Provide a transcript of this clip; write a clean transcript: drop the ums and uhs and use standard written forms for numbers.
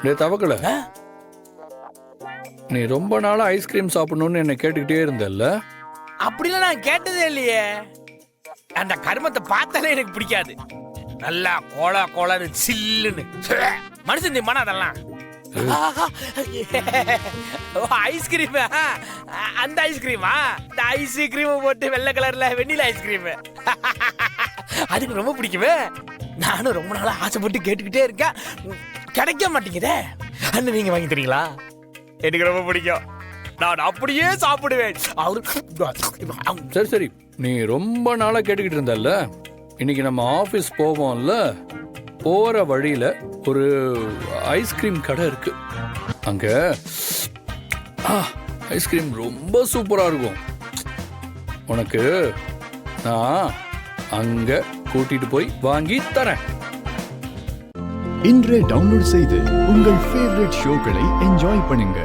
டேய் தவக்கல, நீ ரொம்ப நாளா ஐஸ்கிரீம் சாப்பிடணும்னு என்ன கேட்டுக்கிட்டே இருந்தல்ல? அப்படிலாம் நான் கேட்டதே இல்லையே. அந்த கருமத்தை பார்த்தாலே எனக்கு பிடிக்காது. நல்லா கோலா கோலான்னு சில்லுன்னு மனுஷன் திம்பானா அதெல்லாம். ஐஸ்கிரீம், அந்த ஐஸ்கிரீமா? இந்த ஐஸ்கிரீம் போட்டு வெள்ளை கலர்ல வெண்ணிலா ஐஸ்கிரீம் அதுக்கு ரொம்ப பிடிக்குமே. நானும் ரொம்ப நாளா ஆசைப்பட்டு கேட்டுக்கிட்டே இருக்கேன், கிடைக்க மாட்டேங்குதே. அண்ணன் நீங்க வாங்கி தரீங்களா? எனக்கு ரொம்ப பிடிக்கும், நான் அப்படியே சாப்பிடுவேன். சரி சரி, நீ ரொம்ப நாளா கேட்டுக்கிட்டு இருந்தல்ல, இன்னைக்கு நம்ம ஆபீஸ் போவோம்ல, போற வழியில ஒரு ஐஸ்கிரீம் கடை இருக்கு. அங்க ஐஸ்கிரீம் ரொம்ப சூப்பரா இருக்கும். உனக்கு நான் அங்க கூட்டிட்டு போய் வாங்கி தரேன். இன்றே டவுன்லோட் செய்து உங்கள் ஃபேவரட் ஷோக்களை என்ஜாய் பண்ணுங்க.